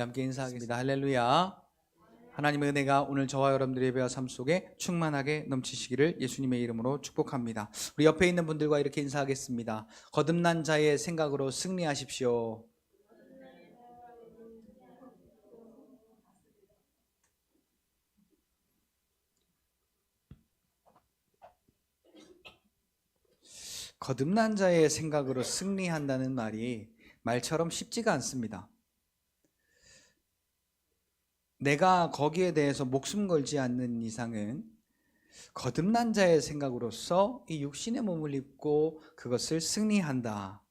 함께 인사하겠습니다. 할렐루야. 하나님의 은혜가 오늘 저와 여러분들의 예배와 삶 속에 충만하게 넘치시기를 예수님의 이름으로 축복합니다. 우리 옆에 있는 분들과 이렇게 인사하겠습니다. 거듭난 자의 생각으로 승리하십시오. 거듭난 자의 생각으로 승리한다는 말이 말처럼 쉽지가 않습니다. 내가 거기에 대해서 목숨 걸지 않는 이상은 거듭난 자의 생각으로서 이 육신의 몸을 입고 그것을 승리한다.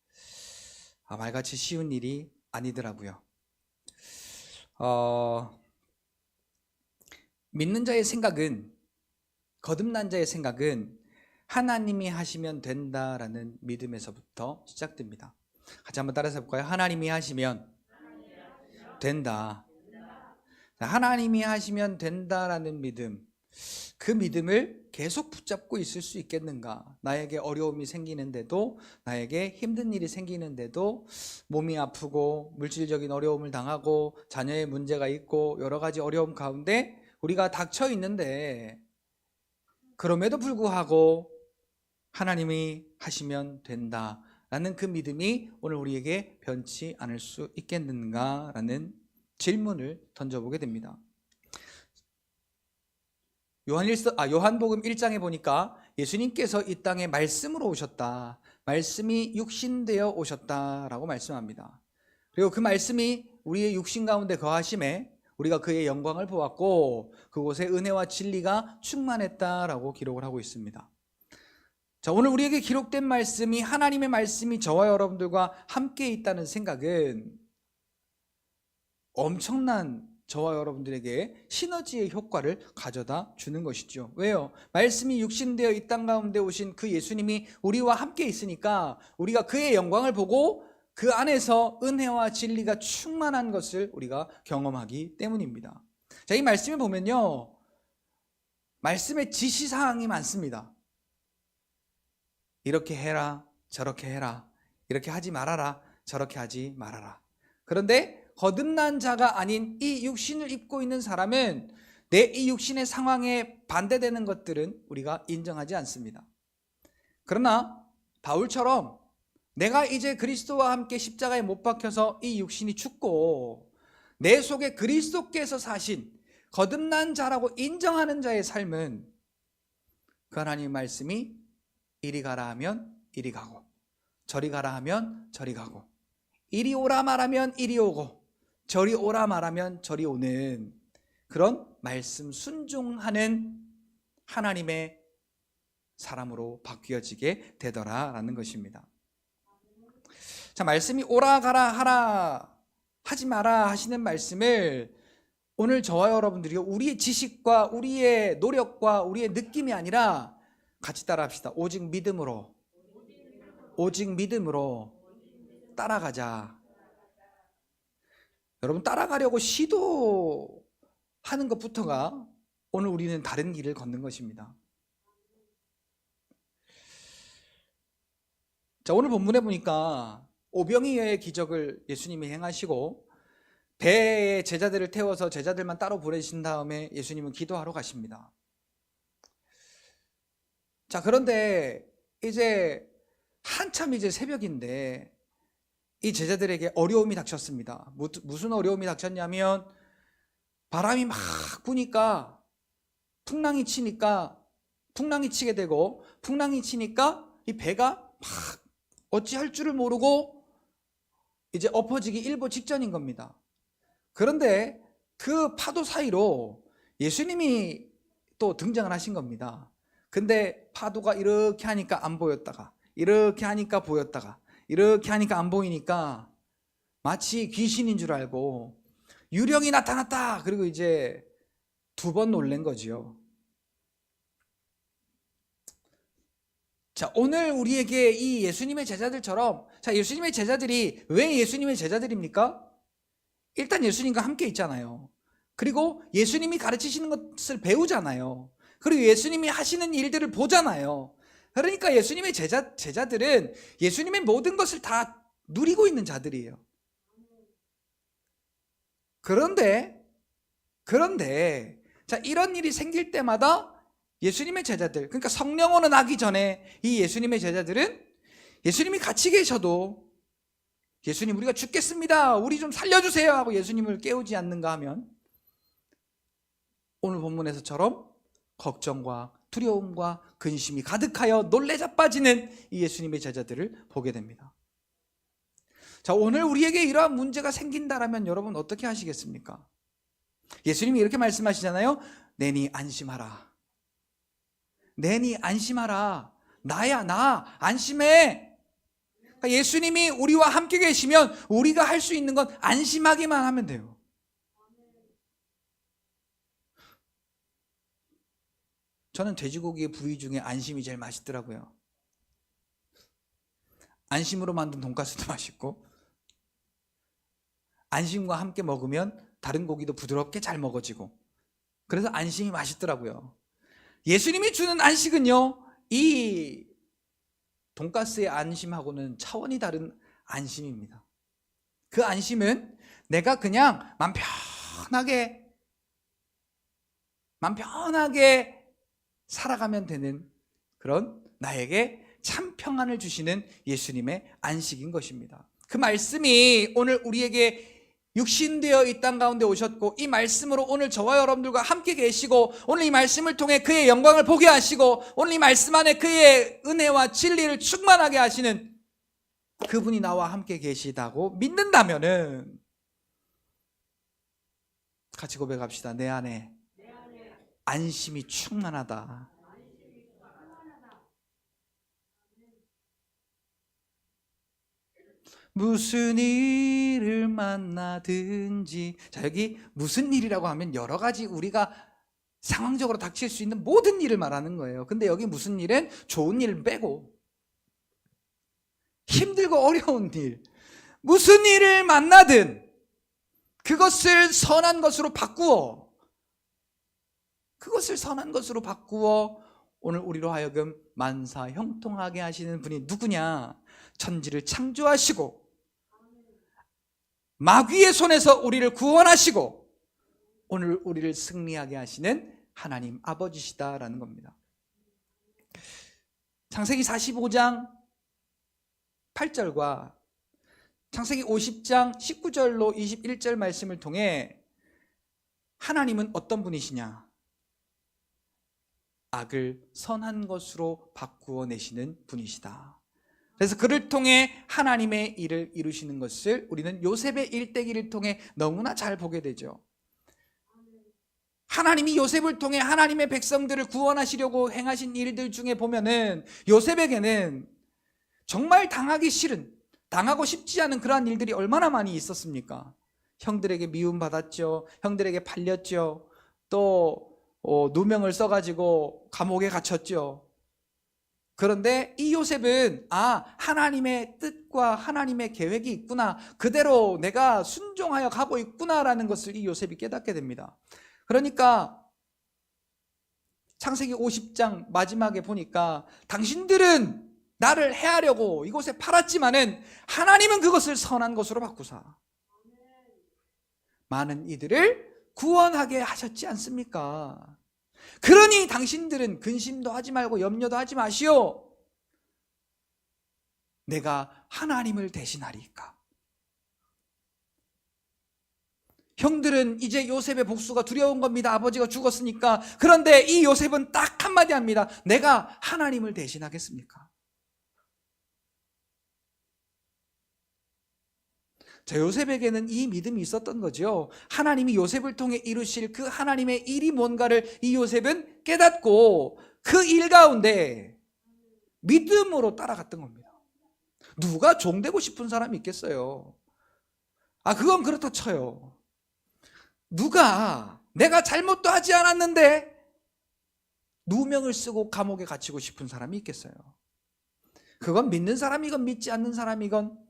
말같이 쉬운 일이 아니더라고요. 믿는 자의 생각은, 거듭난 자의 생각은 하나님이 하시면 된다라는 믿음에서부터 시작됩니다. 같이 한번 따라서 해볼까요? 하나님이 하시면 된다. 하나님이 하시면 된다라는 믿음, 그 믿음을 계속 붙잡고 있을 수 있겠는가? 나에게 어려움이 생기는데도, 나에게 힘든 일이 생기는데도, 몸이 아프고 물질적인 어려움을 당하고 자녀의 문제가 있고 여러 가지 어려움 가운데 우리가 닥쳐 있는데, 그럼에도 불구하고 하나님이 하시면 된다라는 그 믿음이 오늘 우리에게 변치 않을 수 있겠는가라는 질문을 던져보게 됩니다. 요한복음 1장에 보니까 예수님께서 이 땅에 말씀으로 오셨다, 말씀이 육신되어 오셨다라고 말씀합니다. 그리고 그 말씀이 우리의 육신 가운데 거하심에 우리가 그의 영광을 보았고 그곳에 은혜와 진리가 충만했다라고 기록을 하고 있습니다. 자, 오늘 우리에게 기록된 말씀이, 하나님의 말씀이 저와 여러분들과 함께 있다는 생각은 엄청난 저와 여러분들에게 시너지의 효과를 가져다 주는 것이죠. 왜요? 말씀이 육신되어 이 땅 가운데 오신 그 예수님이 우리와 함께 있으니까 우리가 그의 영광을 보고 그 안에서 은혜와 진리가 충만한 것을 우리가 경험하기 때문입니다. 자, 이 말씀을 보면요, 말씀에 지시사항이 많습니다. 이렇게 해라, 저렇게 해라, 이렇게 하지 말아라, 저렇게 하지 말아라. 그런데 거듭난 자가 아닌 이 육신을 입고 있는 사람은 내 이 육신의 상황에 반대되는 것들은 우리가 인정하지 않습니다. 그러나 바울처럼 내가 이제 그리스도와 함께 십자가에 못 박혀서 이 육신이 죽고 내 속에 그리스도께서 사신 거듭난 자라고 인정하는 자의 삶은 그 하나님의 말씀이 이리 가라 하면 이리 가고, 저리 가라 하면 저리 가고, 이리 오라 말하면 이리 오고, 저리 오라 말하면 저리 오는 그런 말씀 순종하는 하나님의 사람으로 바뀌어지게 되더라라는 것입니다. 자, 말씀이 오라 가라 하라 하지 마라 하시는 말씀을 오늘 저와 여러분들이 우리의 지식과 우리의 노력과 우리의 느낌이 아니라 같이 따라합시다. 오직 믿음으로 따라가자. 여러분, 따라가려고 시도하는 것부터가 오늘 우리는 다른 길을 걷는 것입니다. 자, 오늘 본문에 보니까 오병이어의 기적을 예수님이 행하시고 배에 제자들을 태워서 제자들만 따로 보내신 다음에 예수님은 기도하러 가십니다. 자, 그런데 한참 새벽인데 이 제자들에게 어려움이 닥쳤습니다. 무슨 어려움이 닥쳤냐면 바람이 막 부니까 풍랑이 치게 되고, 풍랑이 치니까 이 배가 막 어찌할 줄을 모르고 이제 엎어지기 일보 직전인 겁니다. 그런데 그 파도 사이로 예수님이 또 등장을 하신 겁니다. 근데 파도가 이렇게 하니까 안 보였다가, 이렇게 하니까 보였다가, 이렇게 하니까 안 보이니까 마치 귀신인 줄 알고 유령이 나타났다, 그리고 이제 2번 놀란 거지요. 자, 오늘 우리에게 이 예수님의 제자들처럼, 자, 예수님의 제자들이 왜 예수님의 제자들입니까? 일단 예수님과 함께 있잖아요. 그리고 예수님이 가르치시는 것을 배우잖아요. 그리고 예수님이 하시는 일들을 보잖아요. 그러니까 예수님의 제자들은 예수님의 모든 것을 다 누리고 있는 자들이에요. 그런데 자, 이런 일이 생길 때마다 예수님의 제자들, 그러니까 성령오는 하기 전에 이 예수님의 제자들은 예수님이 같이 계셔도 예수님 우리가 죽겠습니다, 우리 좀 살려주세요 하고 예수님을 깨우지 않는가 하면 오늘 본문에서처럼 걱정과 두려움과 근심이 가득하여 놀래 자빠지는 이 예수님의 제자들을 보게 됩니다. 자, 오늘 우리에게 이러한 문제가 생긴다라면 여러분 어떻게 하시겠습니까? 예수님이 이렇게 말씀하시잖아요. 내니 안심하라. 내니 안심하라. 나야, 나 안심해. 그러니까 예수님이 우리와 함께 계시면 우리가 할 수 있는 건 안심하기만 하면 돼요. 저는 돼지고기의 부위 중에 안심이 제일 맛있더라고요. 안심으로 만든 돈가스도 맛있고, 안심과 함께 먹으면 다른 고기도 부드럽게 잘 먹어지고, 그래서 안심이 맛있더라고요. 예수님이 주는 안식은요, 이 돈가스의 안심하고는 차원이 다른 안심입니다. 그 안심은 내가 그냥 맘 편하게 살아가면 되는 그런 나에게 참 평안을 주시는 예수님의 안식인 것입니다. 그 말씀이 오늘 우리에게 육신되어 이 땅 가운데 오셨고, 이 말씀으로 오늘 저와 여러분들과 함께 계시고, 오늘 이 말씀을 통해 그의 영광을 보게 하시고, 오늘 이 말씀 안에 그의 은혜와 진리를 충만하게 하시는 그분이 나와 함께 계시다고 믿는다면은 같이 고백합시다. 내 안에 안심이 충만하다. 무슨 일을 만나든지. 자, 여기 무슨 일이라고 하면 여러 가지 우리가 상황적으로 닥칠 수 있는 모든 일을 말하는 거예요. 근데 여기 무슨 일은 좋은 일 빼고 힘들고 어려운 일, 무슨 일을 만나든 그것을 선한 것으로 바꾸어, 오늘 우리로 하여금 만사 형통하게 하시는 분이 누구냐? 천지를 창조하시고 마귀의 손에서 우리를 구원하시고 오늘 우리를 승리하게 하시는 하나님 아버지시다라는 겁니다. 창세기 45장 8절과 창세기 50장 19절로 21절 말씀을 통해 하나님은 어떤 분이시냐? 악을 선한 것으로 바꾸어 내시는 분이시다. 그래서 그를 통해 하나님의 일을 이루시는 것을 우리는 요셉의 일대기를 통해 너무나 잘 보게 되죠. 하나님이 요셉을 통해 하나님의 백성들을 구원하시려고 행하신 일들 중에 보면은 요셉에게는 정말 당하고 싶지 않은 그러한 일들이 얼마나 많이 있었습니까? 형들에게 미움받았죠. 형들에게 팔렸죠. 또 누명을 써가지고 감옥에 갇혔죠. 그런데 이 요셉은 하나님의 뜻과 하나님의 계획이 있구나, 그대로 내가 순종하여 가고 있구나라는 것을 이 요셉이 깨닫게 됩니다. 그러니까 창세기 50장 마지막에 보니까 당신들은 나를 해하려고 이곳에 팔았지만은 하나님은 그것을 선한 것으로 바꾸사 많은 이들을 구원하게 하셨지 않습니까? 그러니 당신들은 근심도 하지 말고 염려도 하지 마시오. 내가 하나님을 대신하리까. 형들은 이제 요셉의 복수가 두려운 겁니다. 아버지가 죽었으니까. 그런데 이 요셉은 딱 한마디 합니다. 내가 하나님을 대신하겠습니까? 자, 요셉에게는 이 믿음이 있었던 거죠. 하나님이 요셉을 통해 이루실 그 하나님의 일이 뭔가를 이 요셉은 깨닫고 그 일 가운데 믿음으로 따라갔던 겁니다. 누가 종되고 싶은 사람이 있겠어요? 그건 그렇다 쳐요. 누가 내가 잘못도 하지 않았는데 누명을 쓰고 감옥에 갇히고 싶은 사람이 있겠어요? 그건 믿는 사람이건 믿지 않는 사람이건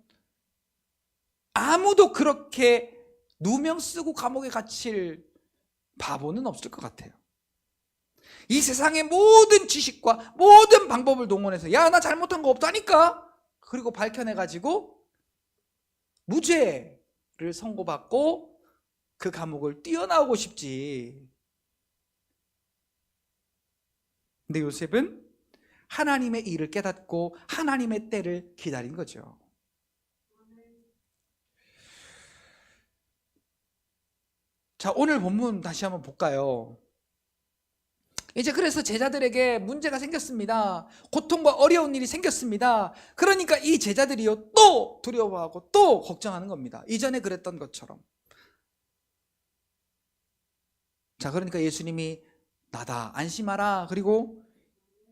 아무도 그렇게 누명 쓰고 감옥에 갇힐 바보는 없을 것 같아요. 이 세상의 모든 지식과 모든 방법을 동원해서 나 잘못한 거 없다니까, 그리고 밝혀내가지고 무죄를 선고받고 그 감옥을 뛰어나오고 싶지. 근데 요셉은 하나님의 일을 깨닫고 하나님의 때를 기다린 거죠. 자, 오늘 본문 다시 한번 볼까요? 이제 그래서 제자들에게 문제가 생겼습니다. 고통과 어려운 일이 생겼습니다. 그러니까 이 제자들이요 또 두려워하고 또 걱정하는 겁니다. 이전에 그랬던 것처럼. 자, 그러니까 예수님이 나다 안심하라. 그리고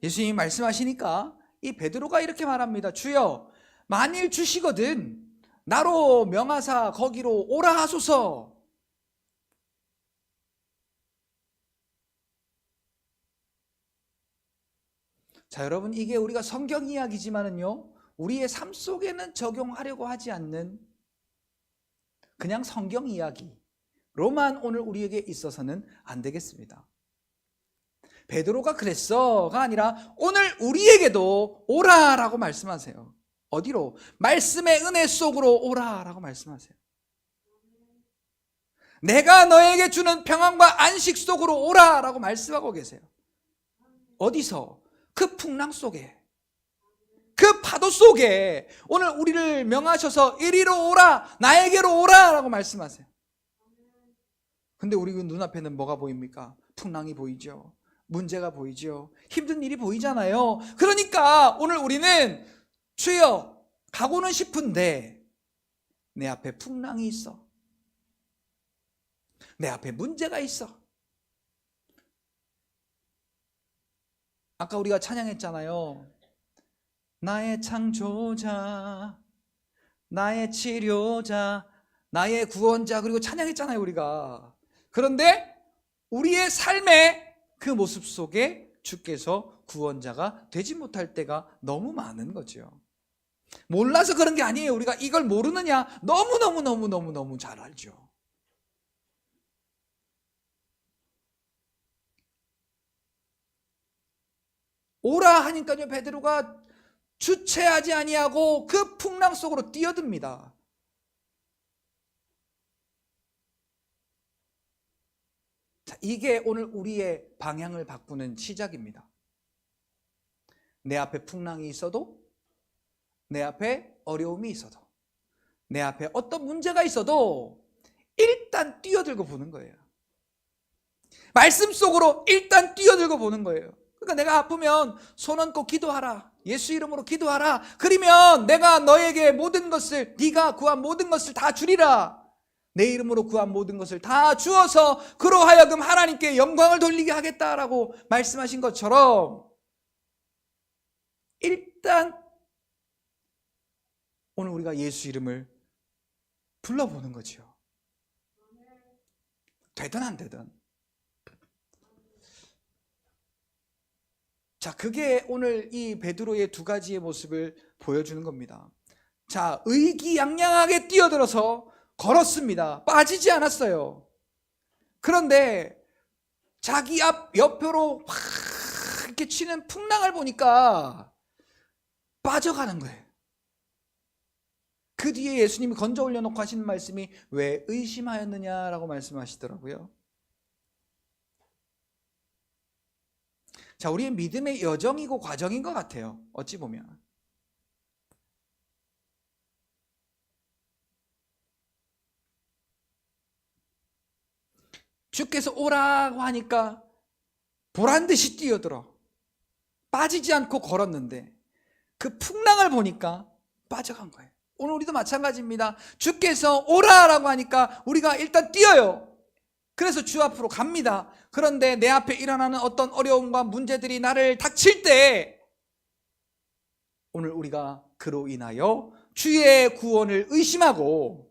예수님이 말씀하시니까 이 베드로가 이렇게 말합니다. 주여, 만일 주시거든 나로 명하사 거기로 오라 하소서. 자, 여러분, 이게 우리가 성경 이야기지만은요 우리의 삶 속에는 적용하려고 하지 않는 그냥 성경 이야기로만 오늘 우리에게 있어서는 안 되겠습니다. 베드로가 그랬어가 아니라 오늘 우리에게도 오라라고 말씀하세요. 어디로? 말씀의 은혜 속으로 오라라고 말씀하세요. 내가 너에게 주는 평안과 안식 속으로 오라라고 말씀하고 계세요. 어디서? 그 풍랑 속에, 그 파도 속에 오늘 우리를 명하셔서 이리로 오라, 나에게로 오라라고 말씀하세요. 근데 우리 눈앞에는 뭐가 보입니까? 풍랑이 보이죠. 문제가 보이죠. 힘든 일이 보이잖아요. 그러니까 오늘 우리는 주여 가고는 싶은데 내 앞에 풍랑이 있어. 내 앞에 문제가 있어. 아까 우리가 찬양했잖아요. 나의 창조자, 나의 치료자, 나의 구원자, 그리고 찬양했잖아요 우리가. 그런데 우리의 삶의 그 모습 속에 주께서 구원자가 되지 못할 때가 너무 많은 거죠. 몰라서 그런 게 아니에요. 우리가 이걸 모르느냐? 너무 잘 알죠. 오라 하니까요 베드로가 주체하지 아니하고 그 풍랑 속으로 뛰어듭니다. 자, 이게 오늘 우리의 방향을 바꾸는 시작입니다. 내 앞에 풍랑이 있어도, 내 앞에 어려움이 있어도, 내 앞에 어떤 문제가 있어도 일단 뛰어들고 보는 거예요. 말씀 속으로 일단 뛰어들고 보는 거예요. 그러니까 내가 아프면 손 얹고 기도하라. 예수 이름으로 기도하라. 그러면 내가 너에게 모든 것을, 네가 구한 모든 것을 다 주리라. 내 이름으로 구한 모든 것을 다 주어서 그로 하여금 하나님께 영광을 돌리게 하겠다라고 말씀하신 것처럼 일단 오늘 우리가 예수 이름을 불러보는 거죠. 되든 안 되든. 자, 그게 오늘 이 베드로의 두 가지의 모습을 보여주는 겁니다. 자, 의기양양하게 뛰어들어서 걸었습니다. 빠지지 않았어요. 그런데 자기 앞 옆으로 확 이렇게 치는 풍랑을 보니까 빠져가는 거예요. 그 뒤에 예수님이 건져 올려놓고 하시는 말씀이 왜 의심하였느냐라고 말씀하시더라고요. 자, 우리의 믿음의 여정이고 과정인 것 같아요. 어찌 보면. 주께서 오라고 하니까 보란듯이 뛰어들어 빠지지 않고 걸었는데 그 풍랑을 보니까 빠져간 거예요. 오늘 우리도 마찬가지입니다. 주께서 오라라고 하니까 우리가 일단 뛰어요. 그래서 주 앞으로 갑니다. 그런데 내 앞에 일어나는 어떤 어려움과 문제들이 나를 닥칠 때 오늘 우리가 그로 인하여 주의 구원을 의심하고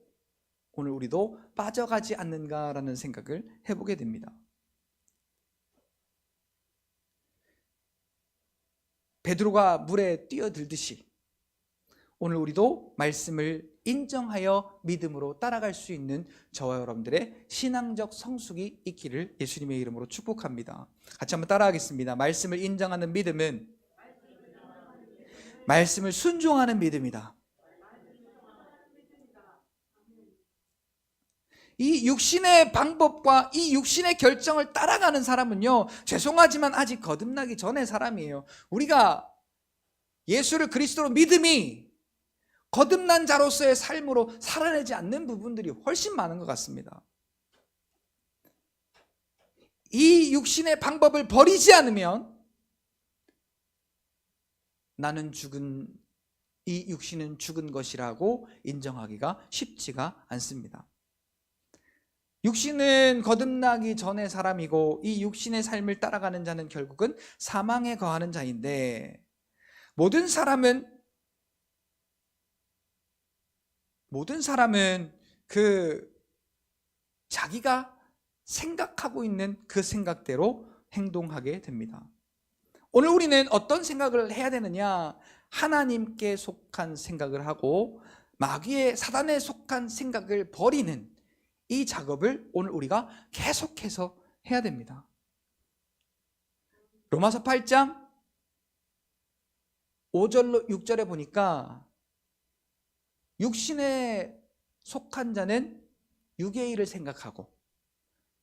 오늘 우리도 빠져가지 않는가라는 생각을 해보게 됩니다. 베드로가 물에 뛰어들듯이 오늘 우리도 말씀을 인정하여 믿음으로 따라갈 수 있는 저와 여러분들의 신앙적 성숙이 있기를 예수님의 이름으로 축복합니다. 같이 한번 따라하겠습니다. 말씀을 인정하는 믿음은 말씀을 순종하는 믿음이다. 이 육신의 방법과 이 육신의 결정을 따라가는 사람은요, 죄송하지만 아직 거듭나기 전의 사람이에요. 우리가 예수를 그리스도로 믿음이 거듭난 자로서의 삶으로 살아내지 않는 부분들이 훨씬 많은 것 같습니다. 이 육신의 방법을 버리지 않으면 나는 죽은, 이 육신은 죽은 것이라고 인정하기가 쉽지가 않습니다. 육신은 거듭나기 전의 사람이고 이 육신의 삶을 따라가는 자는 결국은 사망에 거하는 자인데, 모든 사람은 자기가 생각하고 있는 그 생각대로 행동하게 됩니다. 오늘 우리는 어떤 생각을 해야 되느냐? 하나님께 속한 생각을 하고 마귀의, 사단에 속한 생각을 버리는 이 작업을 오늘 우리가 계속해서 해야 됩니다. 로마서 8장 5절로 6절에 보니까 육신에 속한 자는 육의 일을 생각하고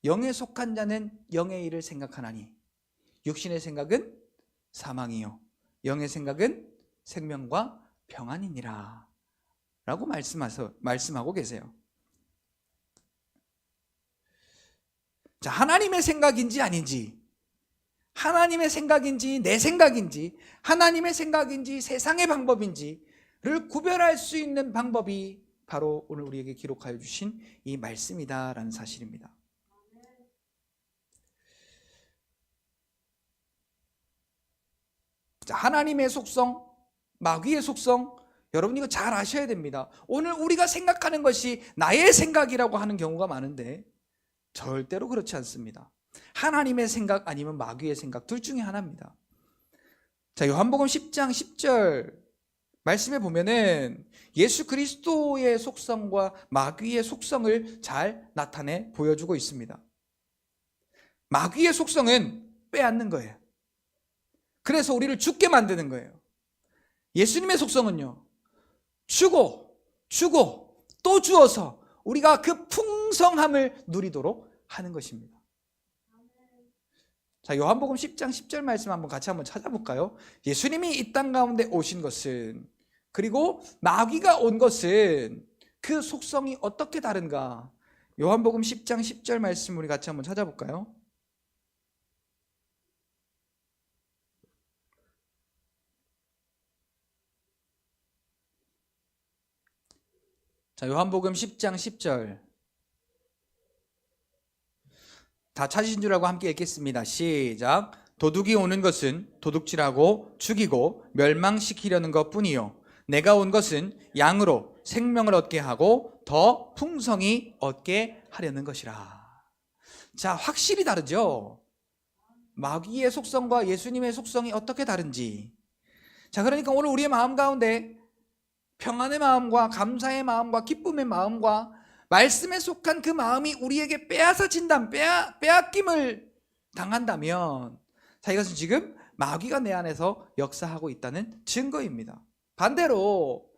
영에 속한 자는 영의 일을 생각하나니 육신의 생각은 사망이요 영의 생각은 생명과 평안이니라 라고 말씀하고 계세요. 자, 하나님의 생각인지 아닌지, 하나님의 생각인지 내 생각인지, 하나님의 생각인지 세상의 방법인지를 구별할 수 있는 방법이 바로 오늘 우리에게 기록하여 주신 이 말씀이다라는 사실입니다. 자, 하나님의 속성, 마귀의 속성, 여러분 이거 잘 아셔야 됩니다. 오늘 우리가 생각하는 것이 나의 생각이라고 하는 경우가 많은데 절대로 그렇지 않습니다. 하나님의 생각 아니면 마귀의 생각 둘 중에 하나입니다. 자, 요한복음 10장 10절 말씀에 보면은 예수 그리스도의 속성과 마귀의 속성을 잘 나타내 보여주고 있습니다. 마귀의 속성은 빼앗는 거예요. 그래서 우리를 죽게 만드는 거예요. 예수님의 속성은요, 주고 또 주어서 우리가 그 풍성함을 누리도록 하는 것입니다. 자, 요한복음 10장 10절 말씀 같이 한번 찾아볼까요? 예수님이 이 땅 가운데 오신 것은, 그리고 마귀가 온 것은 그 속성이 어떻게 다른가? 요한복음 10장 10절 말씀 우리 같이 한번 찾아볼까요? 자, 요한복음 10장 10절 다 찾으신 줄 알고 함께 읽겠습니다. 시작. 도둑이 오는 것은 도둑질하고 죽이고 멸망시키려는 것뿐이요 내가 온 것은 양으로 생명을 얻게 하고 더 풍성히 얻게 하려는 것이라. 자, 확실히 다르죠? 마귀의 속성과 예수님의 속성이 어떻게 다른지. 자, 그러니까 오늘 우리의 마음 가운데 평안의 마음과 감사의 마음과 기쁨의 마음과 말씀에 속한 그 마음이 우리에게 빼앗김을 당한다면, 자, 이것은 지금 마귀가 내 안에서 역사하고 있다는 증거입니다. 반대로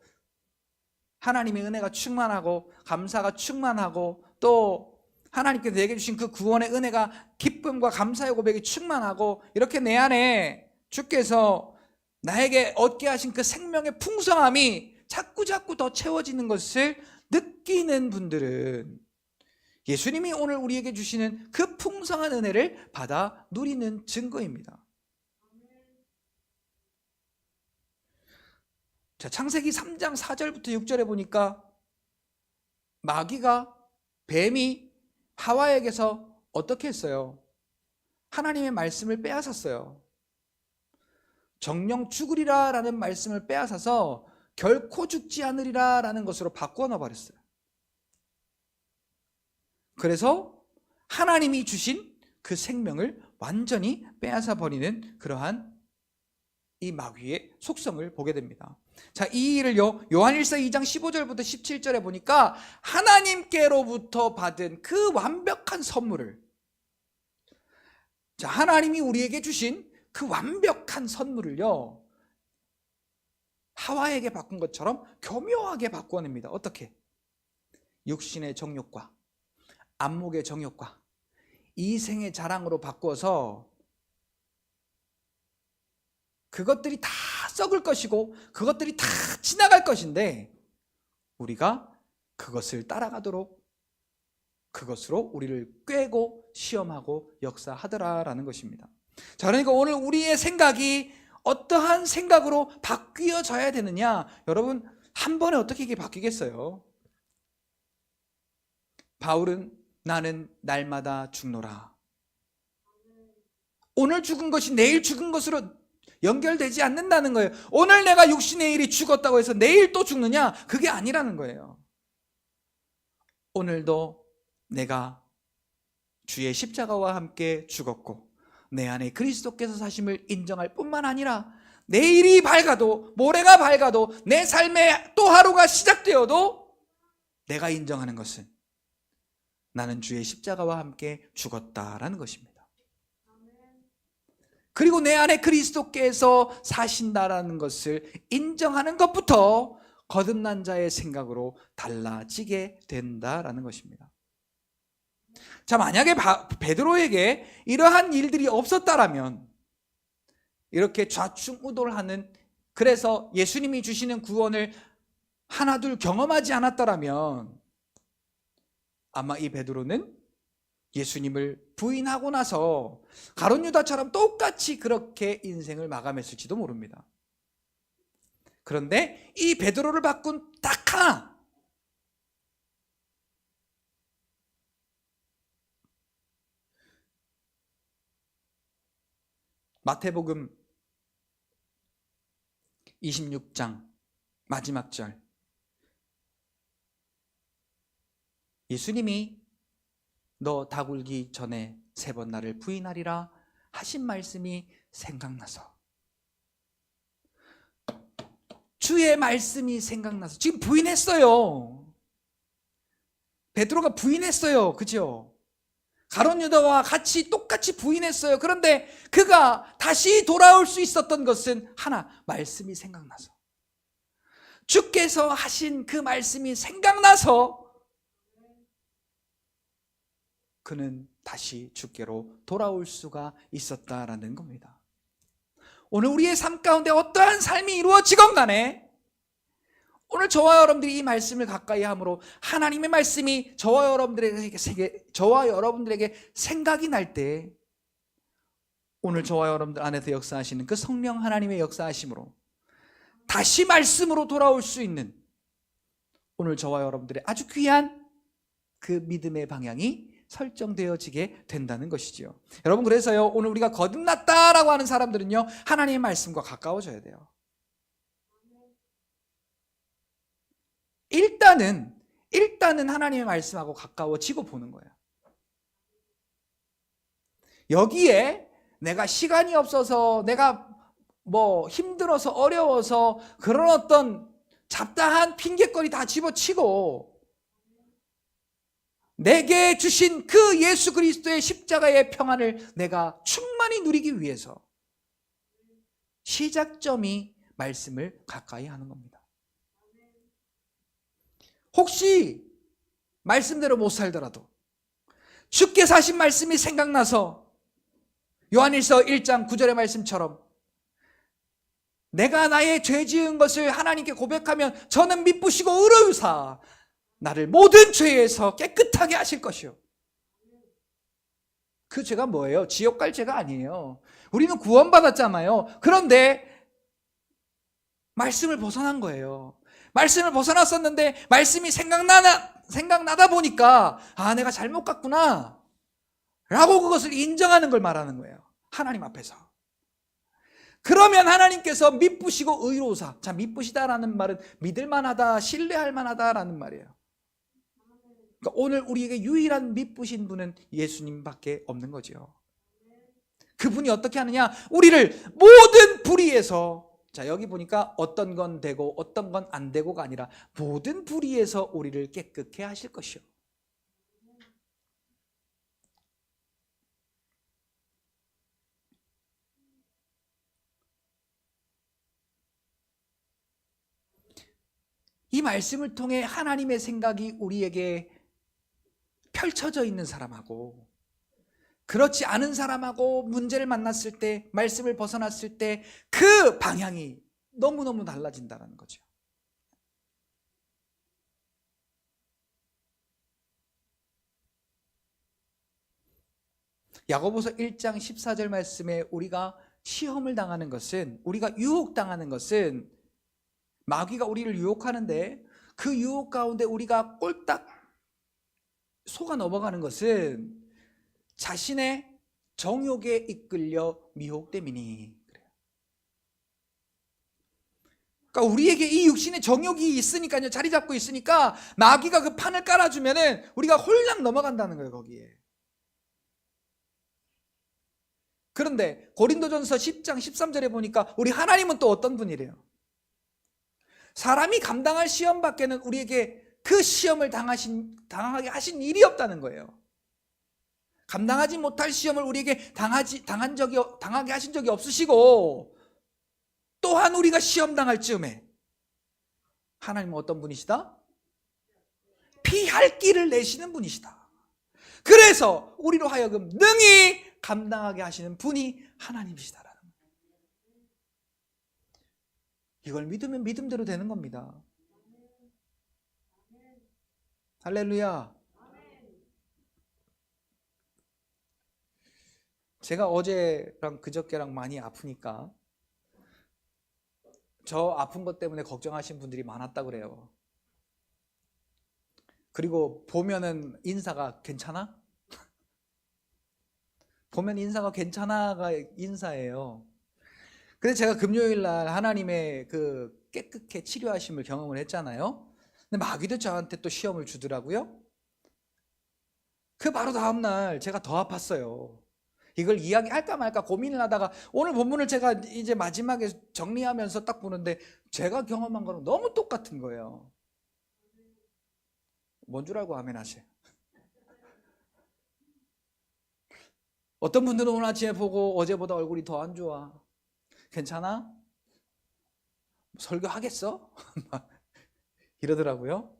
하나님의 은혜가 충만하고 감사가 충만하고 또 하나님께서 내게 주신 그 구원의 은혜가 기쁨과 감사의 고백이 충만하고 이렇게 내 안에 주께서 나에게 얻게 하신 그 생명의 풍성함이 자꾸 더 채워지는 것을 느끼는 분들은 예수님이 오늘 우리에게 주시는 그 풍성한 은혜를 받아 누리는 증거입니다. 자, 창세기 3장 4절부터 6절에 보니까 마귀가, 뱀이 하와에게서 어떻게 했어요? 하나님의 말씀을 빼앗았어요. 정령 죽으리라 라는 말씀을 빼앗아서 결코 죽지 않으리라 라는 것으로 바꾸어 놔버렸어요. 그래서 하나님이 주신 그 생명을 완전히 빼앗아 버리는 그러한 이 마귀의 속성을 보게 됩니다. 자, 이 일을요 요한일서 2장 15절부터 17절에 보니까 하나님께로부터 받은 그 완벽한 선물을, 자, 하나님이 우리에게 주신 그 완벽한 선물을요 하와에게 바꾼 것처럼 교묘하게 바꾸어냅니다. 어떻게? 육신의 정욕과 안목의 정욕과 이생의 자랑으로 바꾸어서 그것들이 다 썩을 것이고 그것들이 다 지나갈 것인데 우리가 그것을 따라가도록 그것으로 우리를 꿰고 시험하고 역사하더라라는 것입니다. 자, 그러니까 오늘 우리의 생각이 어떠한 생각으로 바뀌어져야 되느냐? 여러분, 한 번에 어떻게 이게 바뀌겠어요? 바울은 나는 날마다 죽노라. 오늘 죽은 것이 내일 죽은 것으로 연결되지 않는다는 거예요. 오늘 내가 육신의 일이 죽었다고 해서 내일 또 죽느냐? 그게 아니라는 거예요. 오늘도 내가 주의 십자가와 함께 죽었고 내 안에 그리스도께서 사심을 인정할 뿐만 아니라 내일이 밝아도 모레가 밝아도 내 삶의 또 하루가 시작되어도 내가 인정하는 것은 나는 주의 십자가와 함께 죽었다라는 것입니다. 그리고 내 안에 그리스도께서 사신다라는 것을 인정하는 것부터 거듭난 자의 생각으로 달라지게 된다라는 것입니다. 자, 만약에 베드로에게 이러한 일들이 없었다라면, 이렇게 좌충우돌하는, 그래서 예수님이 주시는 구원을 하나둘 경험하지 않았다라면 아마 이 베드로는 예수님을 부인하고 나서 가룟 유다처럼 똑같이 그렇게 인생을 마감했을지도 모릅니다. 그런데 이 베드로를 바꾼 딱 하나, 마태복음 26장 마지막 절, 예수님이 너 다굴기 전에 3번 나를 부인하리라 하신 말씀이 생각나서, 주의 말씀이 생각나서, 지금 부인했어요. 베드로가 부인했어요. 그죠? 가룟 유다와 같이 똑같이 부인했어요. 그런데 그가 다시 돌아올 수 있었던 것은 하나, 말씀이 생각나서, 주께서 하신 그 말씀이 생각나서 그는 다시 주께로 돌아올 수가 있었다라는 겁니다. 오늘 우리의 삶 가운데 어떠한 삶이 이루어지건 간에 오늘 저와 여러분들이 이 말씀을 가까이 함으로 하나님의 말씀이 저와 여러분들에게 생각이 날 때, 오늘 저와 여러분들 안에서 역사하시는 그 성령 하나님의 역사하심으로 다시 말씀으로 돌아올 수 있는 오늘 저와 여러분들의 아주 귀한 그 믿음의 방향이 설정되어지게 된다는 것이죠. 여러분, 그래서요, 오늘 우리가 거듭났다라고 하는 사람들은요, 하나님의 말씀과 가까워져야 돼요. 일단은 하나님의 말씀하고 가까워지고 보는 거예요. 여기에 내가 시간이 없어서, 내가 뭐 힘들어서 어려워서 그런 어떤 잡다한 핑계거리 다 집어치고 내게 주신 그 예수 그리스도의 십자가의 평안을 내가 충만히 누리기 위해서 시작점이 말씀을 가까이 하는 겁니다. 혹시 말씀대로 못 살더라도 주께서 하신 말씀이 생각나서 요한일서 1장 9절의 말씀처럼 내가 나의 죄 지은 것을 하나님께 고백하면 저는 미쁘시고 의로우사 나를 모든 죄에서 깨끗하게 하실 것이요. 그 죄가 뭐예요? 지옥 갈 죄가 아니에요. 우리는 구원받았잖아요. 그런데 말씀을 벗어난 거예요. 말씀을 벗어났었는데 말씀이 생각나다 보니까 아, 내가 잘못 갔구나 라고 그것을 인정하는 걸 말하는 거예요. 하나님 앞에서. 그러면 하나님께서 미쁘시고 의로우사. 자, 미쁘시다라는 말은 믿을만하다, 신뢰할 만하다라는 말이에요. 그러니까 오늘 우리에게 유일한 미쁘신 분은 예수님밖에 없는 거죠. 그분이 어떻게 하느냐? 우리를 모든 불의에서, 자, 여기 보니까 어떤 건 되고 어떤 건 안 되고가 아니라 모든 불의에서 우리를 깨끗게 하실 것이요. 이 말씀을 통해 하나님의 생각이 우리에게 펼쳐져 있는 사람하고 그렇지 않은 사람하고 문제를 만났을 때, 말씀을 벗어났을 때 그 방향이 너무너무 달라진다는 거죠. 야고보서 1장 14절 말씀에 우리가 시험을 당하는 것은, 우리가 유혹당하는 것은, 마귀가 우리를 유혹하는데 그 유혹 가운데 우리가 꼴딱 속아 넘어가는 것은 자신의 정욕에 이끌려 미혹됨이니. 그러니까 우리에게 이 육신의 정욕이 있으니까요, 자리 잡고 있으니까 마귀가 그 판을 깔아주면은 우리가 홀랑 넘어간다는 거예요, 거기에. 그런데 고린도전서 10장 13절에 보니까 우리 하나님은 또 어떤 분이래요? 사람이 감당할 시험 밖에는 우리에게 그 시험을 당하게 하신 일이 없다는 거예요. 감당하지 못할 시험을 우리에게 당하게 하신 적이 없으시고, 또한 우리가 시험 당할 즈음에 하나님은 어떤 분이시다? 피할 길을 내시는 분이시다. 그래서 우리로 하여금 능히 감당하게 하시는 분이 하나님이시다라는 거예요. 이걸 믿으면 믿음대로 되는 겁니다. 할렐루야. 제가 어제랑 그저께랑 많이 아프니까 저 아픈 것 때문에 걱정하신 분들이 많았다 그래요. 그리고 보면은 인사가 괜찮아? 보면 인사가 괜찮아가 인사예요. 그래서 제가 금요일날 하나님의 그 깨끗게 치료하심을 경험을 했잖아요. 근데 마귀도 저한테 또 시험을 주더라고요. 그 바로 다음날 제가 더 아팠어요. 이걸 이야기할까 말까 고민을 하다가 오늘 본문을 제가 이제 마지막에 정리하면서 딱 보는데 제가 경험한 거랑 너무 똑같은 거예요. 뭔 줄 알고 아멘 하세요? 어떤 분들은 오늘 아침에 보고 어제보다 얼굴이 더 안 좋아. 괜찮아? 설교하겠어? 이러더라고요.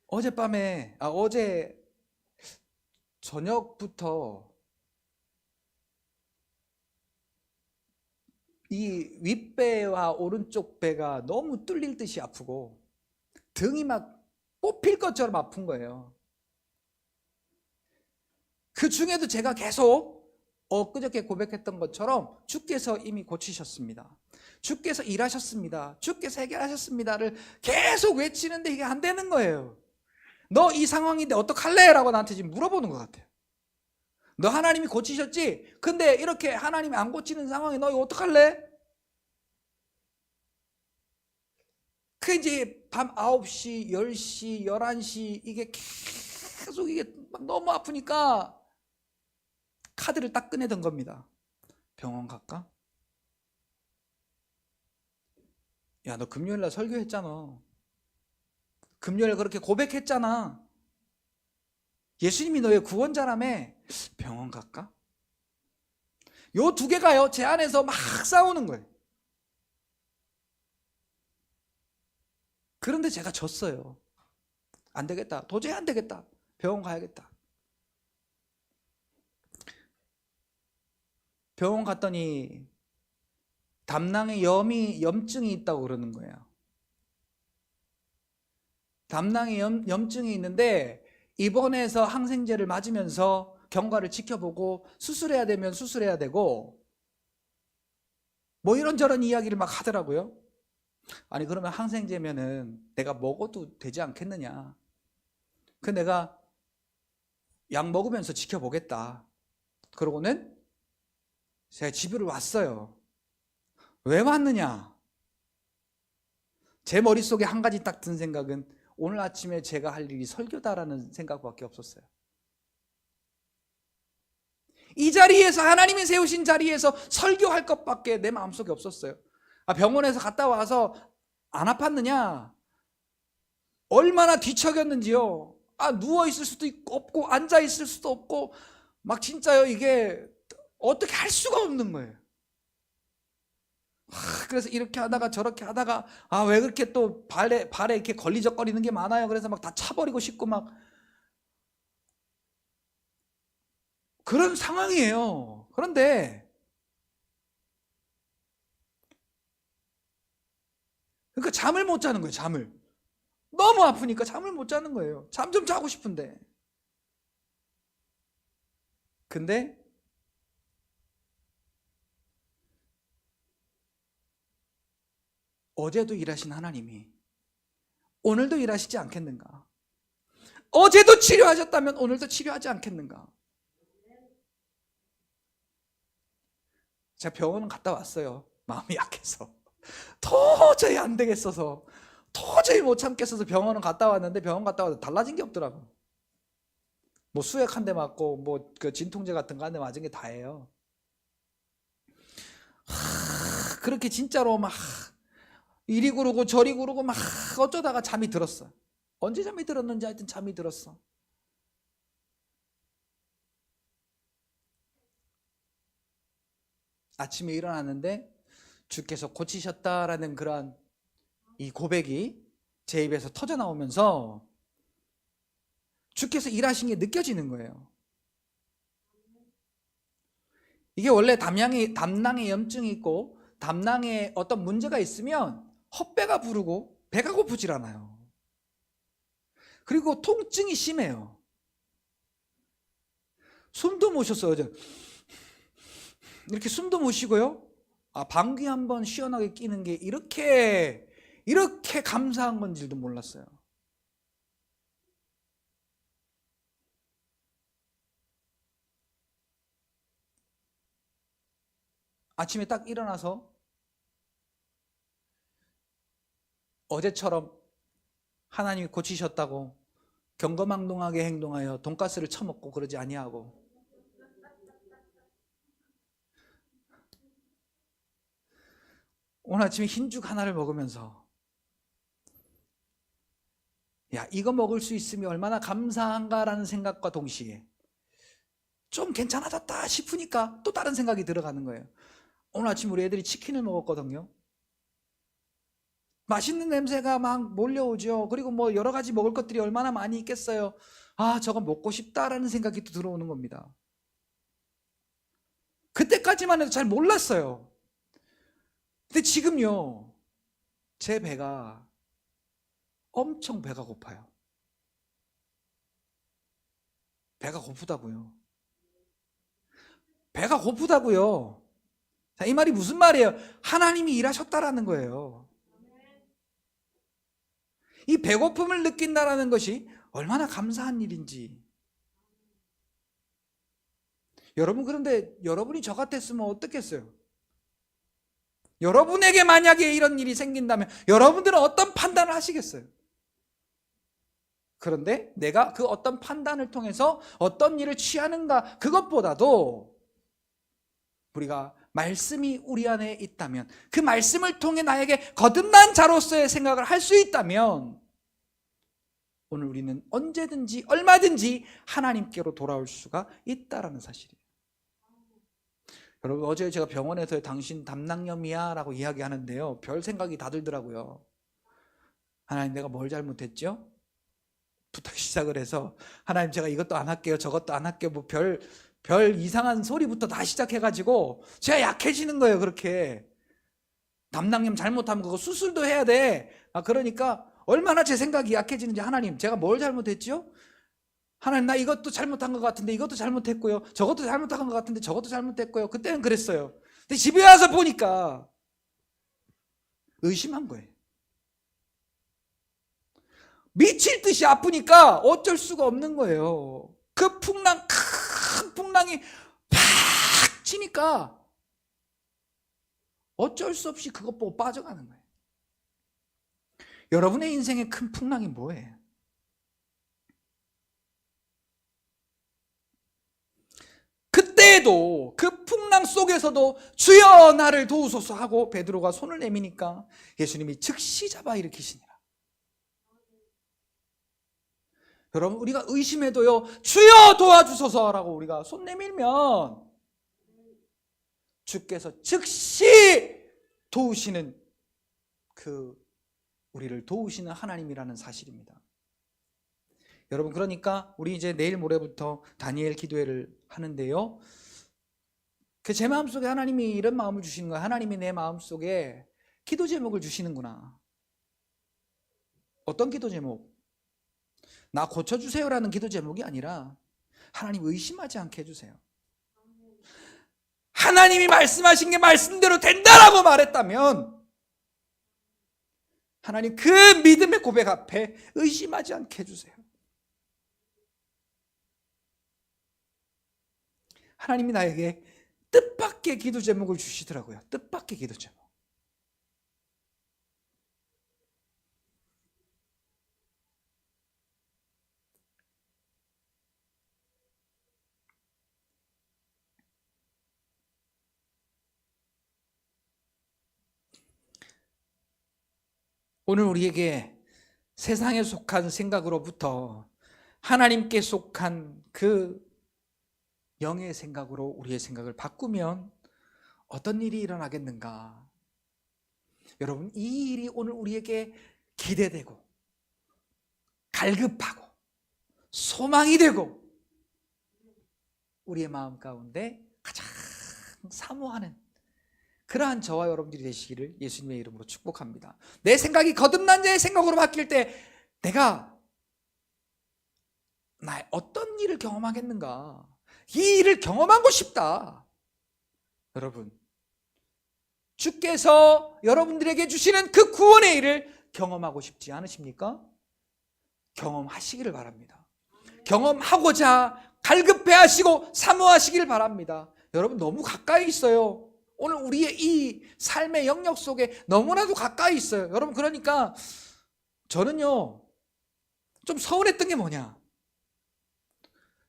어제 저녁부터 이 윗배와 오른쪽 배가 너무 뚫릴 듯이 아프고 등이 막 뽑힐 것처럼 아픈 거예요. 그 중에도 제가 계속 엊그저께 고백했던 것처럼 주께서 이미 고치셨습니다. 주께서 일하셨습니다. 주께서 해결하셨습니다를 계속 외치는데 이게 안 되는 거예요. 너 이 상황인데 어떡할래? 라고 나한테 지금 물어보는 것 같아요. 너 하나님이 고치셨지? 근데 이렇게 하나님이 안 고치는 상황에 너 이거 어떡할래? 그 이제 밤 9시, 10시, 11시 이게 계속 이게 막 너무 아프니까 카드를 딱 꺼내던 겁니다. 병원 갈까? 야, 너 금요일날 설교했잖아. 금요일 그렇게 고백했잖아. 예수님이 너의 구원자라며. 병원 갈까? 요 두 개가요, 제 안에서 막 싸우는 거예요. 그런데 제가 졌어요. 안 되겠다. 도저히 안 되겠다. 병원 가야겠다. 병원 갔더니 담낭에 염증이 있다고 그러는 거예요. 담낭에 염증이 있는데 입원해서 항생제를 맞으면서 경과를 지켜보고 수술해야 되면 수술해야 되고 뭐 이런저런 이야기를 막 하더라고요. 아니 그러면 항생제면은 내가 먹어도 되지 않겠느냐. 그 내가 약 먹으면서 지켜보겠다. 그러고는 제가 집으로 왔어요. 왜 왔느냐? 제 머릿속에 한 가지 딱 든 생각은 오늘 아침에 제가 할 일이 설교다라는 생각밖에 없었어요. 이 자리에서 하나님이 세우신 자리에서 설교할 것밖에 내 마음속에 없었어요. 병원에서 갔다 와서 안 아팠느냐? 얼마나 뒤척였는지요. 누워있을 수도 없고 앉아있을 수도 없고 막 진짜요, 이게 어떻게 할 수가 없는 거예요. 그래서 이렇게 하다가 저렇게 하다가 왜 그렇게 또 발에 이렇게 걸리적거리는 게 많아요. 그래서 막 다 차버리고 싶고 막 그런 상황이에요. 그런데 그러니까 잠을 못 자는 거예요. 잠을 너무 아프니까 잠을 못 자는 거예요. 잠 좀 자고 싶은데. 근데 어제도 일하신 하나님이 오늘도 일하시지 않겠는가? 어제도 치료하셨다면 오늘도 치료하지 않겠는가? 제가 병원은 갔다 왔어요. 마음이 약해서 도저히 안 되겠어서 도저히 못 참겠어서 병원은 갔다 왔는데 병원 갔다 와도 달라진 게 없더라고. 뭐 수액 한 대 맞고 뭐 그 진통제 같은 거 한 대 맞은 게 다예요. 그렇게 진짜로 막 이리 구르고 저리 구르고 막 어쩌다가 잠이 들었어. 언제 잠이 들었는지 하여튼 잠이 들었어. 아침에 일어났는데 주께서 고치셨다라는 그런 이 고백이 제 입에서 터져 나오면서 주께서 일하신 게 느껴지는 거예요. 이게 원래 담낭에 염증이 있고 담낭에 어떤 문제가 있으면 헛배가 부르고 배가 고프질 않아요. 그리고 통증이 심해요. 숨도 못 쉬었어요. 어제 이렇게 숨도 못 쉬고요. 방귀 한번 시원하게 끼는 게 이렇게 감사한 건지도 몰랐어요. 아침에 딱 일어나서 어제처럼 하나님이 고치셨다고 경거망동하게 행동하여 돈가스를 처먹고 그러지 아니하고 오늘 아침에 흰죽 하나를 먹으면서 야, 이거 먹을 수 있으면 얼마나 감사한가라는 생각과 동시에 좀 괜찮아졌다 싶으니까 또 다른 생각이 들어가는 거예요. 오늘 아침 우리 애들이 치킨을 먹었거든요. 맛있는 냄새가 막 몰려오죠. 그리고 뭐 여러 가지 먹을 것들이 얼마나 많이 있겠어요. 저거 먹고 싶다라는 생각이 또 들어오는 겁니다. 그때까지만 해도 잘 몰랐어요. 근데 지금요, 제 배가 엄청 배가 고파요. 배가 고프다고요. 배가 고프다고요. 자, 이 말이 무슨 말이에요? 하나님이 일하셨다라는 거예요. 이 배고픔을 느낀다라는 것이 얼마나 감사한 일인지. 여러분, 그런데 여러분이 저 같았으면 어떻겠어요? 여러분에게 만약에 이런 일이 생긴다면 여러분들은 어떤 판단을 하시겠어요? 그런데 내가 그 어떤 판단을 통해서 어떤 일을 취하는가, 그것보다도 우리가 말씀이 우리 안에 있다면, 그 말씀을 통해 나에게 거듭난 자로서의 생각을 할 수 있다면 오늘 우리는 언제든지 얼마든지 하나님께로 돌아올 수가 있다라는 사실이에요. 여러분, 어제 제가 병원에서 당신 담낭염이야 라고 이야기하는데요, 별 생각이 다 들더라고요. 하나님, 내가 뭘 잘못했죠? 부터 시작을 해서 하나님, 제가 이것도 안 할게요, 저것도 안 할게요, 뭐 별 이상한 소리부터 다 시작해가지고 제가 약해지는 거예요. 그렇게 담낭염 잘못하면 그거 수술도 해야 돼. 그러니까 얼마나 제 생각이 약해지는지. 하나님, 제가 뭘 잘못했죠? 하나님, 나 이것도 잘못한 것 같은데 이것도 잘못했고요, 저것도 잘못한 것 같은데 저것도 잘못했고요. 그때는 그랬어요. 근데 집에 와서 보니까 의심한 거예요. 미칠 듯이 아프니까 어쩔 수가 없는 거예요. 그 큰 풍랑이 팍 치니까 어쩔 수 없이 그것 보고 빠져가는 거예요. 여러분의 인생의 큰 풍랑이 뭐예요? 그때에도 그 풍랑 속에서도 주여 나를 도우소서 하고 베드로가 손을 내미니까 예수님이 즉시 잡아 일으키시니라. 여러분, 우리가 의심해도요, 주여 도와주소서라고 우리가 손 내밀면 주께서 즉시 도우시는 우리를 도우시는 하나님이라는 사실입니다. 여러분, 그러니까 우리 이제 내일 모레부터 다니엘 기도회를 하는데요, 제 마음속에 하나님이 이런 마음을 주시는 거예요. 하나님이 내 마음속에 기도 제목을 주시는구나. 어떤 기도 제목? 나 고쳐주세요라는 기도 제목이 아니라 하나님 의심하지 않게 해주세요. 하나님이 말씀하신 게 말씀대로 된다라고 말했다면 하나님 그 믿음의 고백 앞에 의심하지 않게 해주세요. 하나님이 나에게 뜻밖의 기도 제목을 주시더라고요. 뜻밖의 기도 제목. 오늘 우리에게 세상에 속한 생각으로부터 하나님께 속한 그 영의 생각으로 우리의 생각을 바꾸면 어떤 일이 일어나겠는가? 여러분, 이 일이 오늘 우리에게 기대되고 갈급하고 소망이 되고 우리의 마음 가운데 가장 사모하는 그러한 저와 여러분들이 되시기를 예수님의 이름으로 축복합니다. 내 생각이 거듭난 자의 생각으로 바뀔 때 내가 나의 어떤 일을 경험하겠는가? 이 일을 경험하고 싶다. 여러분, 주께서 여러분들에게 주시는 그 구원의 일을 경험하고 싶지 않으십니까? 경험하시기를 바랍니다. 경험하고자 갈급해 하시고 사모하시기를 바랍니다. 여러분, 너무 가까이 있어요. 오늘 우리의 이 삶의 영역 속에 너무나도 가까이 있어요. 여러분, 그러니까 저는요 좀 서운했던 게 뭐냐,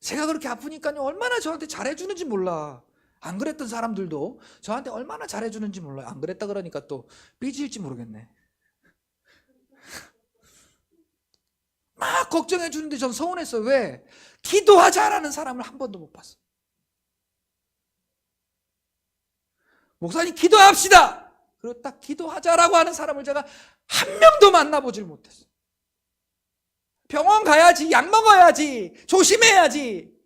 제가 그렇게 아프니까요 얼마나 저한테 잘해주는지 몰라. 안 그랬던 사람들도 저한테 얼마나 잘해주는지 몰라요. 안 그랬다 그러니까 또 삐질지 모르겠네. 막 걱정해 주는데 전 서운했어요. 왜? 기도하자라는 사람을 한 번도 못 봤어요. 목사님 기도합시다. 그리고 딱 기도하자라고 하는 사람을 제가 한 명도 만나보질 못했어요. 병원 가야지, 약 먹어야지, 조심해야지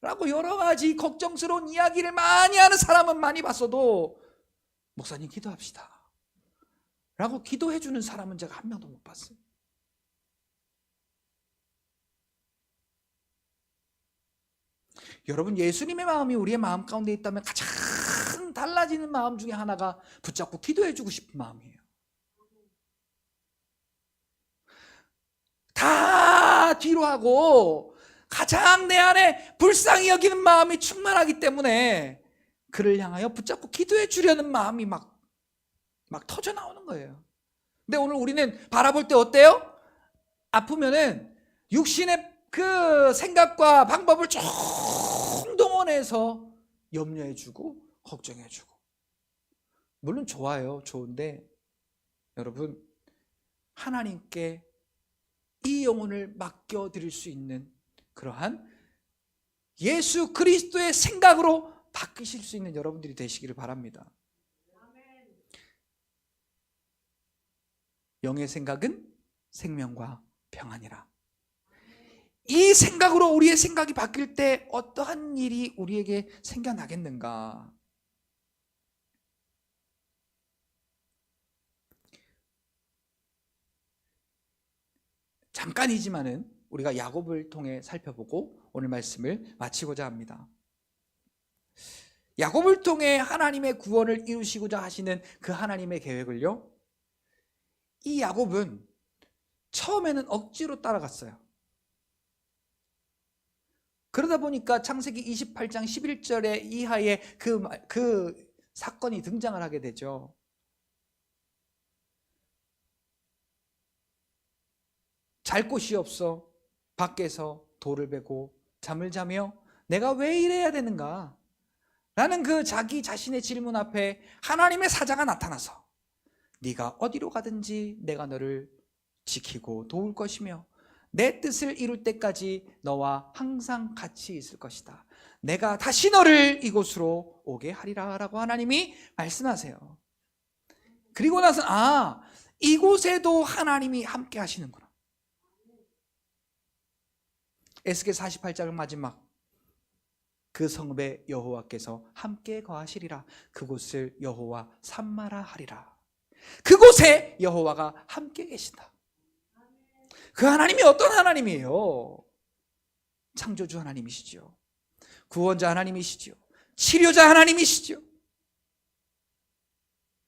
라고 여러 가지 걱정스러운 이야기를 많이 하는 사람은 많이 봤어도 목사님 기도합시다 라고 기도해 주는 사람은 제가 한 명도 못 봤어요. 여러분, 예수님의 마음이 우리의 마음 가운데 있다면 가장 달라지는 마음 중에 하나가 붙잡고 기도해 주고 싶은 마음이에요. 다 뒤로 하고 가장 내 안에 불쌍히 여기는 마음이 충만하기 때문에 그를 향하여 붙잡고 기도해 주려는 마음이 막 터져 나오는 거예요. 근데 오늘 우리는 바라볼 때 어때요? 아프면은 육신의 그 생각과 방법을 총동원해서 염려해 주고 걱정해 주고, 물론 좋아요. 좋은데 여러분, 하나님께 이 영혼을 맡겨드릴 수 있는 그러한 예수 그리스도의 생각으로 바뀌실 수 있는 여러분들이 되시기를 바랍니다. 영의 생각은 생명과 평안이라. 이 생각으로 우리의 생각이 바뀔 때 어떠한 일이 우리에게 생겨나겠는가? 잠깐이지만은 우리가 야곱을 통해 살펴보고 오늘 말씀을 마치고자 합니다. 야곱을 통해 하나님의 구원을 이루시고자 하시는 그 하나님의 계획을요, 이 야곱은 처음에는 억지로 따라갔어요. 그러다 보니까 창세기 28장 11절에 이하에 그 사건이 등장을 하게 되죠. 잘 곳이 없어 밖에서 돌을 베고 잠을 자며 내가 왜 이래야 되는가? 라는 그 자기 자신의 질문 앞에 하나님의 사자가 나타나서 네가 어디로 가든지 내가 너를 지키고 도울 것이며 내 뜻을 이룰 때까지 너와 항상 같이 있을 것이다. 내가 다시 너를 이곳으로 오게 하리라 라고 하나님이 말씀하세요. 그리고 나서 이곳에도 하나님이 함께 하시는구나. 에스겔 48장 마지막, 그 성읍에 여호와께서 함께 거하시리라. 그곳을 여호와 삼마라 하리라. 그곳에 여호와가 함께 계신다. 그 하나님이 어떤 하나님이에요? 창조주 하나님이시죠. 구원자 하나님이시죠. 치료자 하나님이시죠.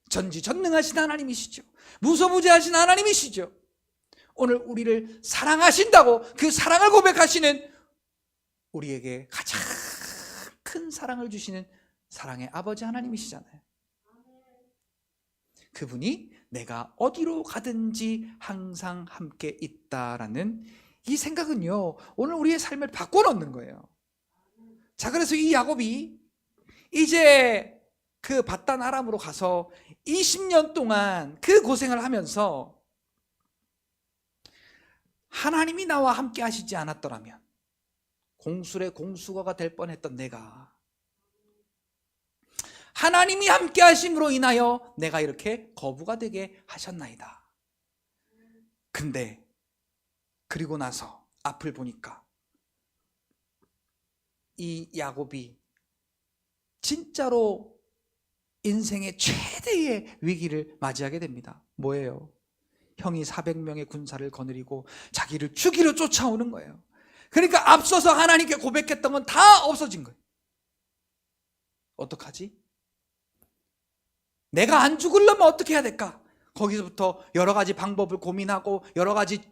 전지전능하신 하나님이시죠. 무소부재하신 하나님이시죠. 오늘 우리를 사랑하신다고 그 사랑을 고백하시는, 우리에게 가장 큰 사랑을 주시는 사랑의 아버지 하나님이시잖아요. 그분이 내가 어디로 가든지 항상 함께 있다라는 이 생각은요, 오늘 우리의 삶을 바꿔놓는 거예요. 자, 그래서 이 야곱이 이제 그 밧단 아람으로 가서 20년 동안 그 고생을 하면서 하나님이 나와 함께 하시지 않았더라면 공술의 공수거가 될 뻔했던 내가, 하나님이 함께 하심으로 인하여 내가 이렇게 거부가 되게 하셨나이다. 근데 그리고 나서 앞을 보니까 이 야곱이 진짜로 인생의 최대의 위기를 맞이하게 됩니다. 뭐예요? 형이 400명의 군사를 거느리고 자기를 죽이러 쫓아오는 거예요. 그러니까 앞서서 하나님께 고백했던 건 다 없어진 거예요. 어떡하지? 내가 안 죽으려면 어떻게 해야 될까? 거기서부터 여러 가지 방법을 고민하고 여러 가지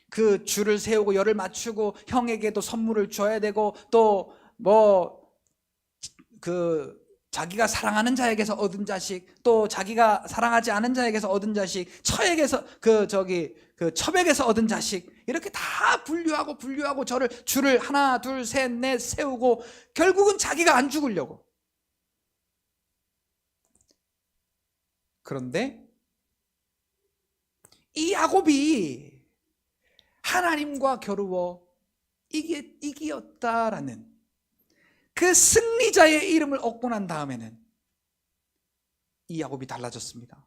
그 줄을 세우고 열을 맞추고 형에게도 선물을 줘야 되고 또 자기가 사랑하는 자에게서 얻은 자식, 또 자기가 사랑하지 않은 자에게서 얻은 자식, 처에게서 첩에게서 얻은 자식, 이렇게 다 분류하고 줄을 하나 둘 셋 넷 세우고 결국은 자기가 안 죽으려고. 그런데 이 야곱이 하나님과 겨루어 이기었다라는 그 승리자의 이름을 얻고 난 다음에는 이 야곱이 달라졌습니다.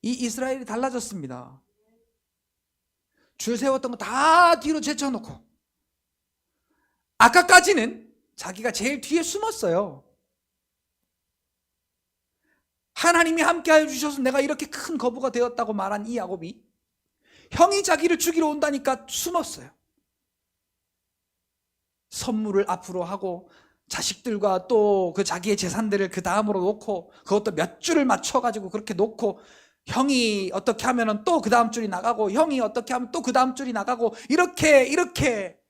이 이스라엘이 달라졌습니다. 줄 세웠던 거 다 뒤로 제쳐놓고, 아까까지는 자기가 제일 뒤에 숨었어요. 하나님이 함께하여 주셔서 내가 이렇게 큰 거부가 되었다고 말한 이 야곱이 형이 자기를 죽이러 온다니까 숨었어요. 선물을 앞으로 하고 자식들과 또 그 자기의 재산들을 그 다음으로 놓고, 그것도 몇 줄을 맞춰가지고 그렇게 놓고, 형이 어떻게 하면 또 그 다음 줄이 나가고, 형이 어떻게 하면 또 그 다음 줄이 나가고, 이렇게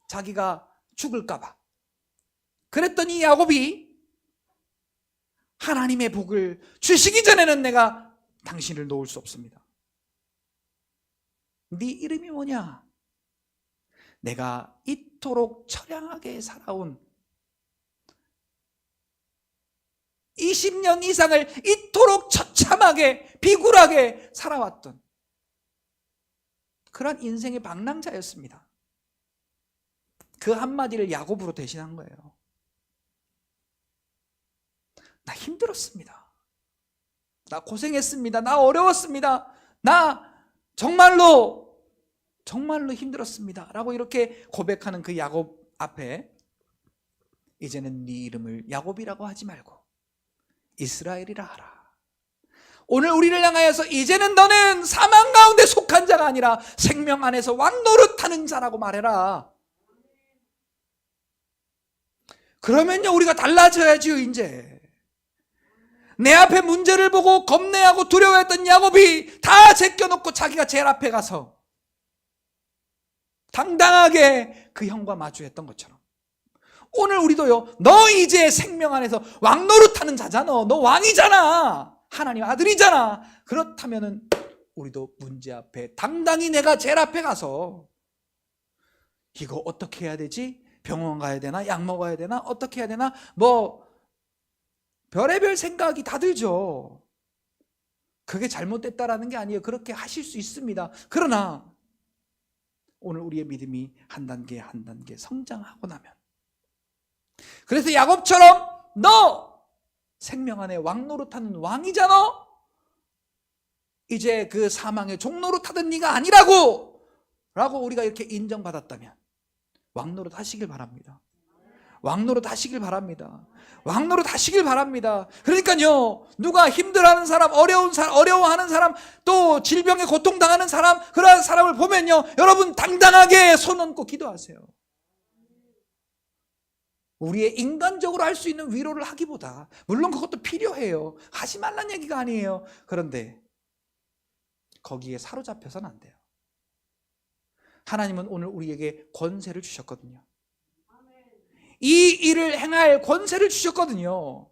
자기가 죽을까봐. 그랬더니 야곱이 하나님의 복을 주시기 전에는 내가 당신을 놓을 수 없습니다. 네 이름이 뭐냐? 내가 이토록 처량하게 살아온 20년 이상을 이토록 처참하게 비굴하게 살아왔던 그런 인생의 방랑자였습니다. 그 한마디를 야곱으로 대신한 거예요. 나 힘들었습니다. 나 고생했습니다. 나 어려웠습니다. 나 정말로 힘들었습니다 라고 이렇게 고백하는 그 야곱 앞에 이제는 네 이름을 야곱이라고 하지 말고 이스라엘이라 하라. 오늘 우리를 향하여서 이제는 너는 사망 가운데 속한 자가 아니라 생명 안에서 왕노릇하는 자라고 말해라. 그러면요 우리가 달라져야지요. 이제 내 앞에 문제를 보고 겁내하고 두려워했던 야곱이 다 제껴놓고 자기가 제일 앞에 가서 당당하게 그 형과 마주했던 것처럼 오늘 우리도요, 너 이제 생명 안에서 왕노릇하는 자잖아. 너 왕이잖아. 하나님 아들이잖아. 그렇다면은 우리도 문제 앞에 당당히 내가 제일 앞에 가서 이거 어떻게 해야 되지? 병원 가야 되나? 약 먹어야 되나? 어떻게 해야 되나? 별의별 생각이 다 들죠. 그게 잘못됐다라는 게 아니에요. 그렇게 하실 수 있습니다. 그러나 오늘 우리의 믿음이 한 단계 한 단계 성장하고 나면, 그래서 야곱처럼 너 생명 안에 왕노릇하는 왕이잖아, 이제 그 사망의 종노릇하던 네가 아니라고 우리가 이렇게 인정받았다면 왕노릇 하시길 바랍니다. 왕노릇 하시길 바랍니다. 왕노릇 하시길 바랍니다. 그러니까요, 누가 힘들어하는 사람, 어려워하는 사람, 또 질병에 고통당하는 사람, 그러한 사람을 보면요, 여러분 당당하게 손 얹고 기도하세요. 우리의 인간적으로 할 수 있는 위로를 하기보다, 물론 그것도 필요해요. 하지 말란 얘기가 아니에요. 그런데 거기에 사로잡혀서는 안 돼요. 하나님은 오늘 우리에게 권세를 주셨거든요. 이 일을 행할 권세를 주셨거든요.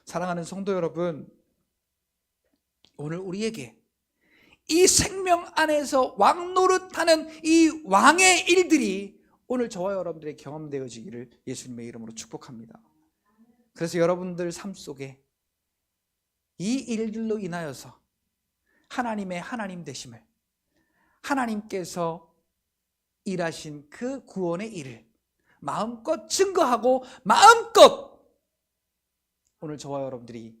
사랑하는 성도 여러분, 오늘 우리에게 이 생명 안에서 왕노릇하는 이 왕의 일들이 오늘 저와 여러분들의 경험되어지기를 예수님의 이름으로 축복합니다. 그래서 여러분들 삶 속에 이 일들로 인하여서 하나님의 하나님 되심을, 하나님께서 일하신 그 구원의 일을 마음껏 증거하고 마음껏 오늘 저와 여러분들이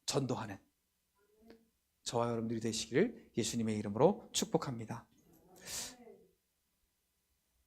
전도하는 저와 여러분들이 되시기를 예수님의 이름으로 축복합니다.